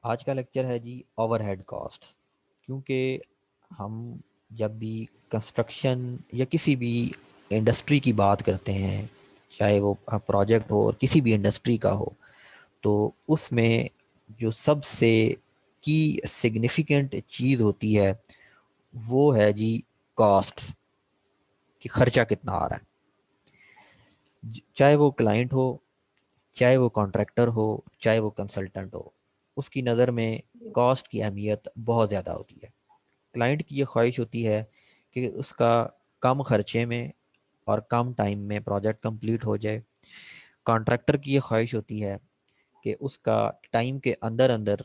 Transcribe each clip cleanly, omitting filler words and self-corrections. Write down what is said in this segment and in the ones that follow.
آج کا لیکچر ہے جی اوور ہیڈ کاسٹ، کیونکہ ہم جب بھی کنسٹرکشن یا کسی بھی انڈسٹری کی بات کرتے ہیں، چاہے وہ پروجیکٹ ہو اور کسی بھی انڈسٹری کا ہو، تو اس میں جو سب سے کی سگنیفیکنٹ چیز ہوتی ہے وہ ہے جی کاسٹ، کہ خرچہ کتنا آ رہا ہے، چاہے وہ کلائنٹ ہو، چاہے وہ کانٹریکٹر ہو، چاہے وہ کنسلٹنٹ ہو، اس کی نظر میں کاسٹ کی اہمیت بہت زیادہ ہوتی ہے۔ کلائنٹ کی یہ خواہش ہوتی ہے کہ اس کا کم خرچے میں اور کم ٹائم میں پروجیکٹ کمپلیٹ ہو جائے۔ کانٹریکٹر کی یہ خواہش ہوتی ہے کہ اس کا ٹائم کے اندر اندر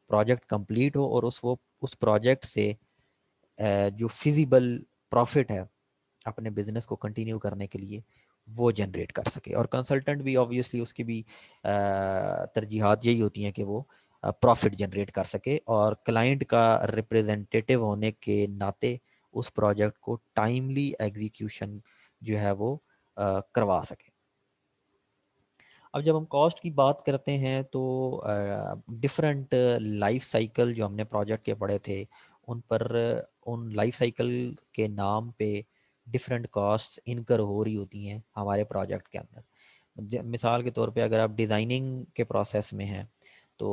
پروجیکٹ کمپلیٹ ہو اور اس پروجیکٹ سے جو فیزیبل پروفٹ ہے اپنے بزنس کو کنٹینیو کرنے کے لیے وہ جنریٹ کر سکے۔ اور کنسلٹنٹ بھی آبویسلی اس کی بھی ترجیحات یہی ہوتی ہیں کہ وہ پروفٹ جنریٹ کر سکے اور کلائنٹ کا ریپریزنٹیٹیو ہونے کے ناطے اس پروجیکٹ کو ٹائملی ایگزیکیوشن جو ہے وہ کروا سکے۔ اب جب ہم کاسٹ کی بات کرتے ہیں تو ڈفرینٹ لائف سائیکل جو ہم نے پروجیکٹ کے پڑھے تھے ان پر ان لائف سائیکل کے نام پہ ڈفرینٹ کاسٹ انکر ہو رہی ہوتی ہیں ہمارے پروجیکٹ کے اندر۔ مثال کے طور پہ اگر آپ ڈیزائننگ کے پروسیس میں ہیں تو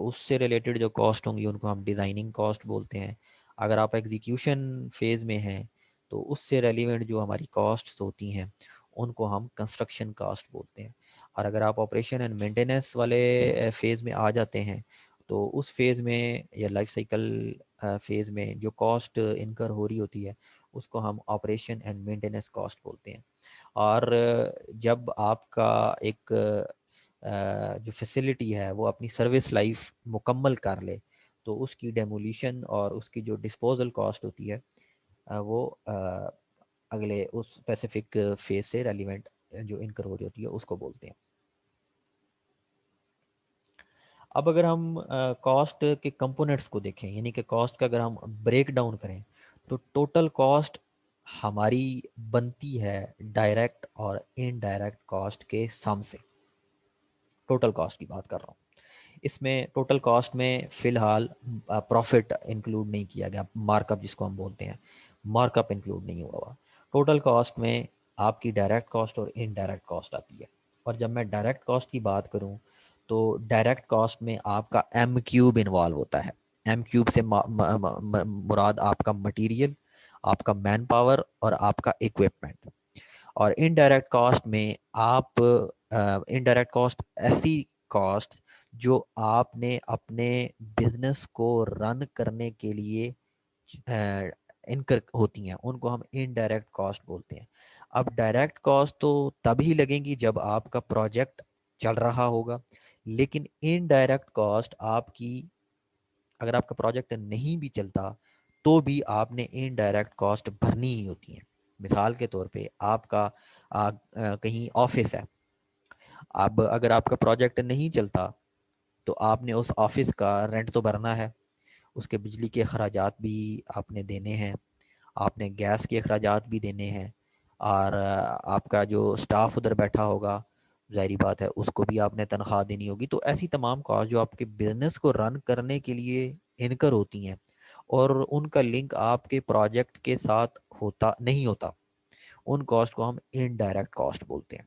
اس سے ریلیٹڈ جو کاسٹ ہوں گی ان کو ہم ڈیزائننگ کاسٹ بولتے ہیں۔ اگر آپ ایگزیکیوشن فیز میں ہیں تو اس سے ریلیونٹ جو ہماری کاسٹس ہوتی ہیں ان کو ہم کنسٹرکشن کاسٹ بولتے ہیں۔ اور اگر آپ آپریشن اینڈ مینٹیننس والے فیز میں آ جاتے ہیں تو اس فیز میں یا لائف سائیکل فیز میں جو کاسٹ انکر ہو رہی ہوتی ہے اس کو ہم آپریشن اینڈ مینٹیننس کاسٹ بولتے ہیں۔ اور جب آپ کا ایک جو فیسلٹی ہے وہ اپنی سروس لائف مکمل کر لے تو اس کی ڈیمولیشن اور اس کی جو ڈسپوزل کاسٹ ہوتی ہے وہ اگلے اس اسپیسیفک فیز سے ریلیونٹ جو انکر ہو رہی ہوتی ہے اس کو بولتے ہیں۔ اب اگر ہم کاسٹ کے کمپوننٹس کو دیکھیں، یعنی کہ کاسٹ کا اگر ہم بریک ڈاؤن کریں تو ٹوٹل کاسٹ ہماری بنتی ہے ڈائریکٹ اور انڈائریکٹ کاسٹ کے سم سے۔ ٹوٹل کاسٹ کی بات کر رہا ہوں، اس میں ٹوٹل کاسٹ میں فی الحال پروفٹ انکلوڈ نہیں کیا گیا، مارک اپ جس کو ہم بولتے ہیں، مارک اپ انکلوڈ نہیں ہوا ہوا۔ ٹوٹل کاسٹ میں آپ کی ڈائریکٹ کاسٹ اور انڈائریکٹ کاسٹ آتی ہے۔ اور جب میں ڈائریکٹ کاسٹ کی بات کروں تو ڈائریکٹ کاسٹ میں آپ کا ایم کیوب انوالو ہوتا ہے۔ ایم کیوب سے مراد آپ کا مٹیریل، آپ کا مین پاور اور آپ کا ایکوپمنٹ۔ اور انڈائریکٹ کاسٹ میں آپ انڈائریکٹ کاسٹ ایسی کاسٹ جو آپ نے اپنے بزنس کو رن کرنے کے لیے انکر ہوتی ہیں ان کو ہم انڈائریکٹ کاسٹ بولتے ہیں۔ اب ڈائریکٹ کاسٹ تو تبھی لگیں گی جب آپ کا پروجیکٹ چل رہا ہوگا، لیکن انڈائریکٹ کاسٹ آپ کی اگر آپ کا پروجیکٹ نہیں بھی چلتا تو بھی آپ نے انڈائریکٹ کاسٹ بھرنی ہی ہوتی ہیں۔ مثال کے طور پہ آپ کا کہیں آفس ہے، اب اگر آپ کا پروجیکٹ نہیں چلتا تو آپ نے اس آفس کا رینٹ تو بھرنا ہے، اس کے بجلی کے اخراجات بھی آپ نے دینے ہیں، آپ نے گیس کے اخراجات بھی دینے ہیں، اور آپ کا جو سٹاف ادھر بیٹھا ہوگا ظاہری بات ہے اس کو بھی آپ نے تنخواہ دینی ہوگی۔ تو ایسی تمام کاسٹ جو آپ کے بزنس کو رن کرنے کے لیے انکر ہوتی ہیں اور ان کا لنک آپ کے پروجیکٹ کے ساتھ ہوتا نہیں ہوتا، ان کاسٹ کو ہم انڈائریکٹ کاسٹ بولتے ہیں۔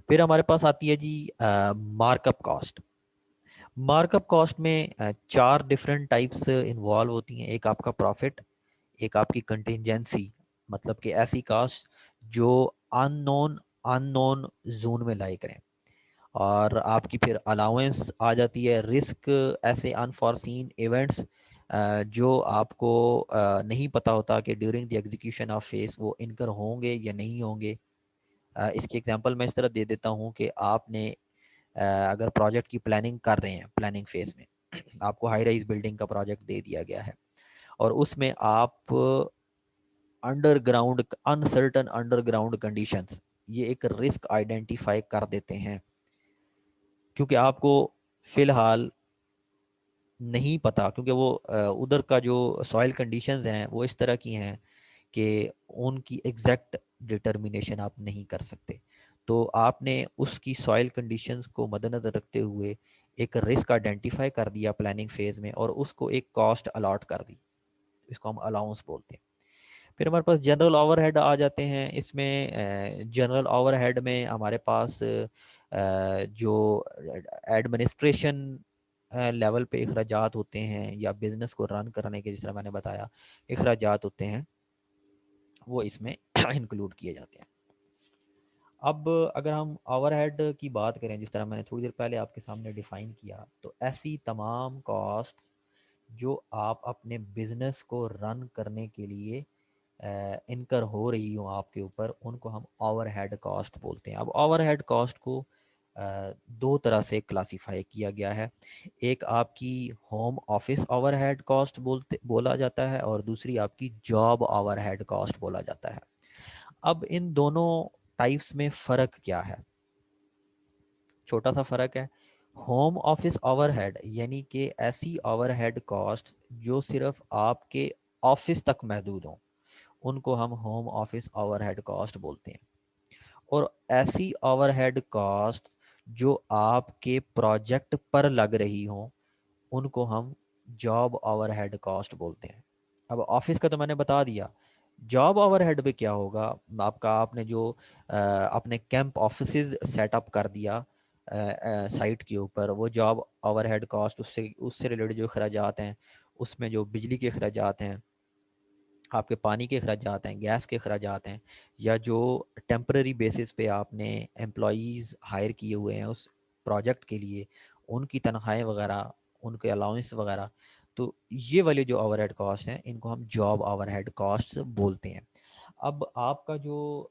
پھر ہمارے پاس آتی ہے جی mark up cost. Mark up cost میں چار ڈفرینٹ ٹائپس انوالو ہوتی ہیں۔ ایک آپ کا پروفٹ، ایک آپ کی کنٹینجنسی، مطلب کہ ایسی کاسٹ جو ان نون زون میں لائے کریں، اور آپ کی پھر الاؤنس آ جاتی ہے، رسک ایسے انفارسین ایونٹس جو آپ کو نہیں پتہ ہوتا کہ during the execution of phase وہ انکر ہوں گے یا نہیں ہوں گے۔ اس کی ایگزامپل میں اس طرح دے دیتا ہوں کہ آپ نے اگر پروجیکٹ کی پلاننگ کر رہے ہیں، پلاننگ فیز میں آپ کو ہائی رائز بلڈنگ کا پروجیکٹ دے دیا گیا ہے اور اس میں آپ under ground uncertain under ground conditions یہ ایک رسک آئیڈینٹیفائی کر دیتے ہیں، کیونکہ آپ کو فی الحال نہیں پتا، کیونکہ وہ ادھر کا جو سوائل کنڈیشنز ہیں وہ اس طرح کی ہیں کہ ان کی ایگزیکٹ ڈٹرمینیشن آپ نہیں کر سکتے۔ تو آپ نے اس کی سوائل کنڈیشنز کو مد نظر رکھتے ہوئے ایک رسک آئیڈینٹیفائی کر دیا پلاننگ فیز میں اور اس کو ایک کاسٹ الاٹ کر دی، اس کو ہم الاؤنس بولتے ہیں۔ پھر ہمارے پاس جنرل اوور ہیڈ آ جاتے ہیں۔ اس میں جنرل اوور ہیڈ میں ہمارے پاس جو ایڈمنسٹریشن لیول پہ اخراجات ہوتے ہیں یا بزنس کو رن کرنے کے، جس طرح میں نے بتایا اخراجات ہوتے ہیں، وہ اس میں انکلوڈ کیے جاتے ہیں۔ اب اگر ہم اوور ہیڈ کی بات کریں، جس طرح میں نے تھوڑی دیر پہلے آپ کے سامنے ڈیفائن کیا، تو ایسی تمام کاسٹ جو آپ اپنے بزنس کو رن کرنے کے لیے انکر ہو رہی ہوں آپ کے اوپر، ان کو ہم اوور ہیڈ کاسٹ بولتے ہیں۔ اب اوور ہیڈ کاسٹ کو دو طرح سے کلاسیفائی کیا گیا ہے۔ ایک آپ کی home office overhead cost بولا جاتا ہے، اور دوسری آپ کی جاب اوور ہیڈ کاسٹ بولا جاتا ہے۔ اب ان دونوں ٹائپس میں فرق کیا ہے؟ چھوٹا سا فرق ہے۔ ہوم آفس اوور ہیڈ یعنی کہ ایسی اوور ہیڈ کاسٹ جو صرف آپ کے آفس تک محدود ہوں، ان کو ہم home office overhead cost بولتے ہیں۔ اور ایسی اوور ہیڈ کاسٹ جو آپ کے پروجیکٹ پر لگ رہی ہوں، ان کو ہم جاب اوور ہیڈ کاسٹ بولتے ہیں۔ اب آفس کا تو میں نے بتا دیا، جاب اوور ہیڈ پہ کیا ہوگا آپ نے جو اپنے کیمپ آفیسز سیٹ اپ کر دیا سائٹ کے اوپر، وہ جاب اوور ہیڈ کاسٹ، اس سے ریلیٹڈ جو اخراجات ہیں، اس میں جو بجلی کے اخراجات ہیں، آپ کے پانی کے اخراجات ہیں، گیس کے اخراجات ہیں، یا جو ٹیمپرری بیسس پہ آپ نے امپلائیز ہائر کیے ہوئے ہیں اس پروجیکٹ کے لیے، ان کی تنخواہیں وغیرہ، ان کے الاؤنس وغیرہ، تو یہ والے جو اوور ہیڈ کاسٹ ہیں، ان کو ہم جاب اوور ہیڈ کاسٹ بولتے ہیں۔ اب آپ کا جو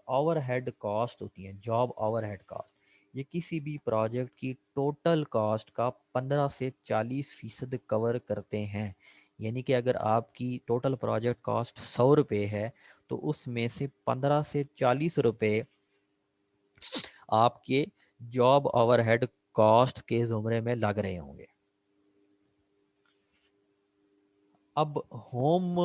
اوور ہیڈ کاسٹ ہوتی ہیں، جاب اوور ہیڈ کاسٹ، یہ کسی بھی پروجیکٹ کی ٹوٹل کاسٹ کا 15 سے 40% کور کرتے ہیں۔ یعنی کہ اگر آپ کی ٹوٹل پروجیکٹ کاسٹ 100 روپے ہے، تو اس میں سے 15 سے 40 روپے آپ کے جاب اوور ہیڈ کاسٹ کے زمرے میں لگ رہے ہوں گے۔ اب home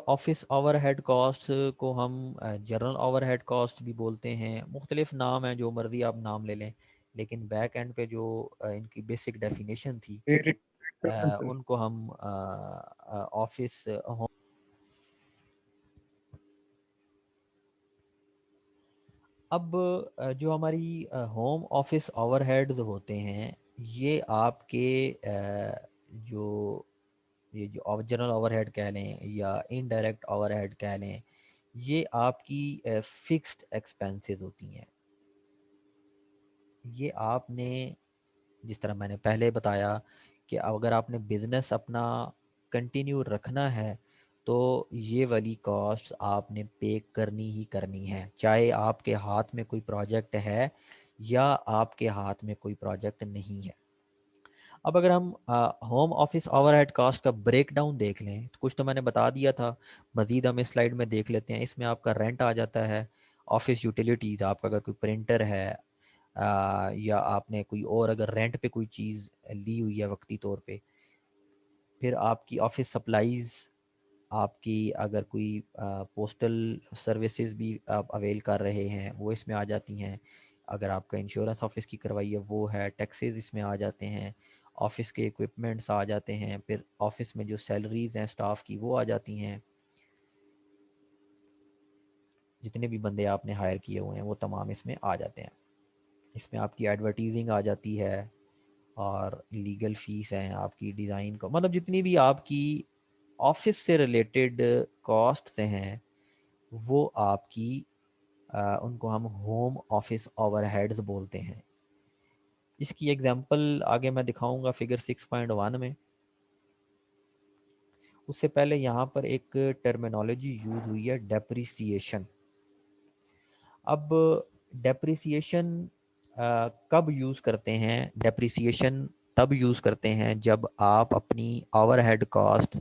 office overhead cost کو ہم جنرل اوور ہیڈ کاسٹ بھی بولتے ہیں، مختلف نام ہیں، جو مرضی آپ نام لے لیں، لیکن بیک اینڈ پہ جو ان کی بیسک ڈیفینیشن تھی، ان کو ہم آفس اب جو ہماری ہوم آفس اوور ہیڈز ہوتے ہیں، یہ آپ کے جو یہ جو جنرل اوور ہیڈ کہہ لیں یا انڈائریکٹ اوور ہیڈ کہہ لیں، یہ آپ کی فکسڈ ایکسپینسز ہوتی ہیں۔ یہ آپ نے، جس طرح میں نے پہلے بتایا کہ اگر آپ نے بزنس اپنا کنٹینیو رکھنا ہے، تو یہ والی کاسٹ آپ نے پے کرنی ہی کرنی ہے، چاہے آپ کے ہاتھ میں کوئی پروجیکٹ ہے یا آپ کے ہاتھ میں کوئی پروجیکٹ نہیں ہے۔ اب اگر ہم home office overhead cost کا بریک ڈاؤن دیکھ لیں، تو کچھ تو میں نے بتا دیا تھا، مزید ہم اس سلائیڈ میں دیکھ لیتے ہیں۔ اس میں آپ کا رینٹ آ جاتا ہے، آفس یوٹیلیٹیز، آپ کا اگر کوئی پرنٹر ہے یا آپ نے کوئی اور اگر رینٹ پہ کوئی چیز لی ہوئی ہے وقتی طور پہ، پھر آپ کی آفس سپلائیز، آپ کی اگر کوئی پوسٹل سروسز بھی آپ اویل کر رہے ہیں، وہ اس میں آ جاتی ہیں۔ اگر آپ کا انشورنس آفس کی کروائی ہے وہ ہے، ٹیکسز اس میں آ جاتے ہیں، آفس کے ایکوپمنٹس آ جاتے ہیں، پھر آفس میں جو سیلریز ہیں سٹاف کی وہ آ جاتی ہیں، جتنے بھی بندے آپ نے ہائر کیے ہوئے ہیں وہ تمام اس میں آ جاتے ہیں۔ اس میں آپ کی ایڈورٹیزنگ آ جاتی ہے، اور لیگل فیس ہیں آپ کی، ڈیزائن کو، مطلب جتنی بھی آپ کی آفس سے ریلیٹڈ کاسٹ ہیں، وہ آپ کی ان کو ہم ہوم آفس اوور ہیڈز بولتے ہیں۔ اس کی ایگزامپل آگے میں دکھاؤں گا فگر 6.1 میں۔ اس سے پہلے یہاں پر ایک ٹرمینالوجی یوز ہوئی ہے، ڈیپریسیشن۔ اب ڈیپریسیشن کب یوز کرتے ہیں؟ ڈیپریسیشن تب یوز کرتے ہیں جب آپ اپنی اوور ہیڈ کاسٹ،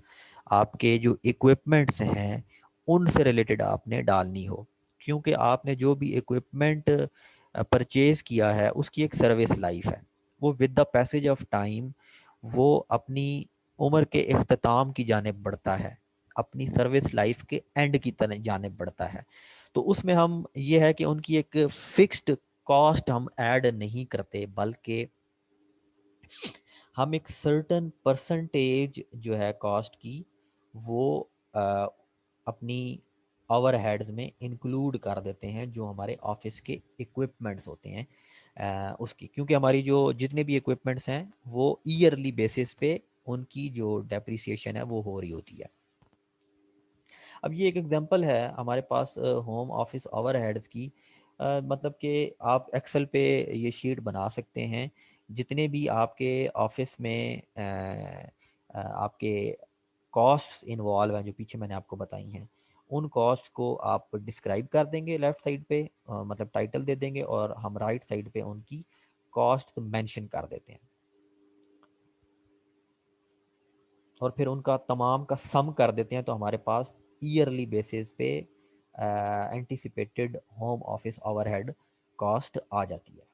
آپ کے جو ایکوپمنٹس ہیں، ان سے ریلیٹڈ آپ نے ڈالنی ہو، کیونکہ آپ نے جو بھی ایکوپمنٹ پرچیز کیا ہے اس کی ایک سروس لائف ہے، وہ with the passage of time وہ اپنی عمر کے اختتام کی جانب بڑھتا ہے، اپنی سروس لائف کے اینڈ کی جانب بڑھتا ہے۔ تو اس میں ہم یہ ہے کہ ان کی ایک فکسڈ کاسٹ ہم ایڈ نہیں کرتے، بلکہ ہم ایک سرٹن پرسنٹیج جو ہے کاسٹ کی وہ اپنی اوور ہیڈز میں انکلوڈ کر دیتے ہیں جو ہمارے آفس کے اکوپمنٹس ہوتے ہیں اس کی، کیونکہ ہماری جو جتنے بھی اکوپمنٹس ہیں وہ ایئرلی بیسس پہ ان کی جو ڈیپریسیشن ہے وہ ہو رہی ہوتی ہے۔ اب یہ ایک ایگزامپل ہے ہمارے پاس ہوم آفس اوور ہیڈز کی، مطلب کہ آپ ایکسل پہ یہ شیٹ بنا سکتے ہیں، جتنے بھی آپ کے آفس میں آپ کے کاسٹ انوالو ہیں جو پیچھے میں نے آپ کو بتائی ہیں، ان کاسٹ کو آپ ڈسکرائب کر دیں گے لیفٹ سائڈ پہ، مطلب ٹائٹل دے دیں گے، اور ہم رائٹ سائڈ پہ ان کی کاسٹ مینشن کر دیتے ہیں، اور پھر ان کا تمام کا سم کر دیتے ہیں، تو ہمارے پاس ایئرلی بیسس پہ anticipated home office overhead cost آ جاتی ہے۔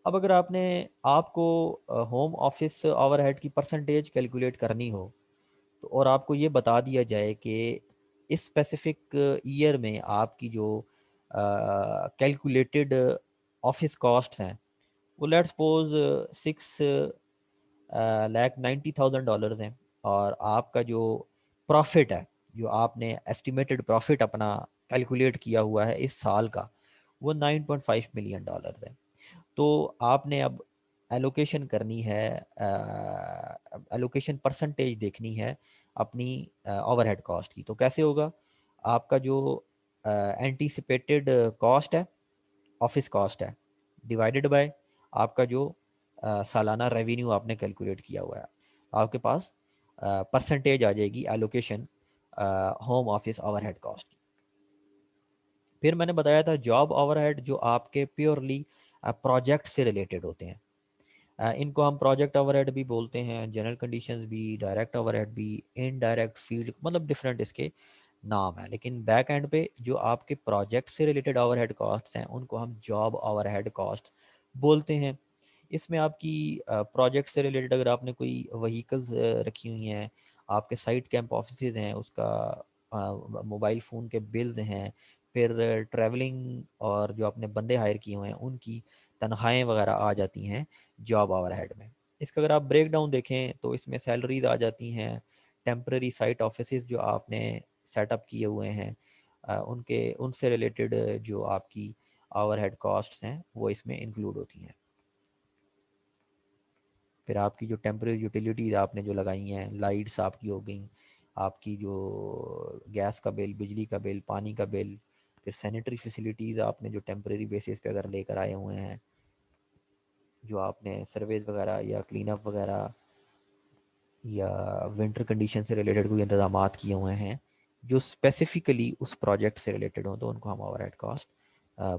اب اگر آپ کو ہوم آفس اوور ہیڈ کی پرسنٹیج کیلکولیٹ کرنی ہو، تو اور آپ کو یہ بتا دیا جائے کہ اس اسپیسیفک ایئر میں آپ کی جو کیلکولیٹڈ آفس کاسٹس ہیں وہ لیٹ سپوز 6,90,000 ہیں، اور آپ کا جو پروفٹ ہے، جو آپ نے ایسٹیمیٹڈ پروفٹ اپنا کیلکولیٹ کیا ہوا ہے اس سال کا، وہ $9.5 ملین ہے، تو آپ نے اب ایلوکیشن کرنی ہے، ایلوکیشن پرسنٹیج دیکھنی ہے اپنی اوور ہیڈ کاسٹ کی۔ تو کیسے ہوگا؟ آپ کا جو اینٹیسپیٹڈ کاسٹ ہے، آفس کاسٹ ہے، ڈیوائڈڈ بائی آپ کا جو سالانہ ریونیو آپ نے کیلکولیٹ کیا ہوا ہے، آپ کے پاس پرسنٹیج آ جائے گی allocation home office overhead cost کی۔ پھر میں نے بتایا تھا جاب اوور ہیڈ جو آپ کے پیورلی پروجیکٹ سے ریلیٹڈ ہوتے ہیں، ان کو ہم پروجیکٹ اوور ہیڈ بھی بولتے ہیں، جنرل کنڈیشنز بھی، ڈائریکٹ اوور ہیڈ بھی، انڈائریکٹ فیلڈ، مطلب ڈفرینٹ اس کے نام ہیں، لیکن بیک اینڈ پہ جو آپ کے پروجیکٹ سے ریلیٹڈ اوور ہیڈ کاسٹ ہیں ان کو ہم جاب اوور ہیڈ کاسٹ بولتے ہیں۔ اس میں آپ کی پروجیکٹ سے ریلیٹڈ اگر آپ نے کوئی وہیکلز رکھی ہوئی ہیں، آپ کے سائٹ کیمپ آفیسز ہیں، اس کا موبائل فون کے بلز ہیں، پھر ٹریولنگ اور جو آپ نے بندے ہائر کیے ہوئے ہیں ان کی تنخواہیں وغیرہ آ جاتی ہیں جاب اوور ہیڈ میں۔ اس کا اگر آپ بریک ڈاؤن دیکھیں تو اس میں سیلریز آ جاتی ہیں، ٹیمپرری سائٹ آفیسز جو آپ نے سیٹ اپ کیے ہوئے ہیں ان سے ریلیٹڈ جو آپ کی اوور ہیڈ کاسٹس ہیں وہ اس میں انکلوڈ ہوتی ہیں۔ پھر آپ کی جو ٹیمپرری یوٹیلیٹیز آپ نے جو لگائی ہیں، لائٹس آپ کی ہو گئیں، آپ کی جو گیس کا بل، بجلی کا بل، پانی کا بل، پھر سینیٹری فیسیلیٹیز آپ نے جو ٹیمپرری بیسس پہ اگر لے کر آئے ہوئے ہیں، جو آپ نے سرویز وغیرہ یا کلین اپ وغیرہ یا ونٹر کنڈیشن سے ریلیٹڈ کوئی انتظامات کیے ہوئے ہیں جو اسپیسیفکلی اس پروجیکٹ سے ریلیٹڈ ہوں، تو ان کو ہم اوور ہیڈ کاسٹ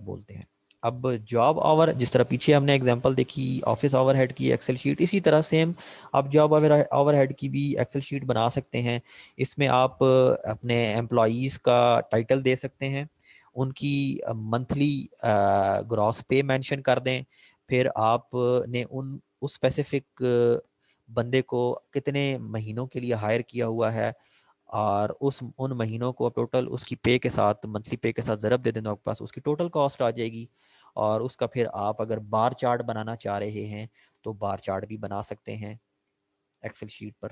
بولتے ہیں۔ اب جاب آور، جس طرح پیچھے ہم نے اگزامپل دیکھی آفس اوور ہیڈ کی ایکسل شیٹ، اسی طرح سیم آپ جاب اوور ہیڈ کی بھی ایکسل شیٹ بنا سکتے ہیں۔ اس میں آپ اپنے امپلائیز کا ٹائٹل دے سکتے ہیں، ان کی منتھلی گراس پے مینشن کر دیں، پھر آپ نے اس اسپیسیفک بندے کو کتنے مہینوں کے لیے ہائر کیا ہوا ہے، اور ان مہینوں کو ٹوٹل اس کی پے کے ساتھ، منتھلی پے کے ساتھ ضرب دے دیں تو آپ کے پاس اس کی ٹوٹل کاسٹ آ جائے گی، اور اس کا پھر آپ اگر بار چارٹ بنانا چاہ رہے ہیں تو بار چارٹ بھی بنا سکتے ہیں ایکسل شیٹ پر۔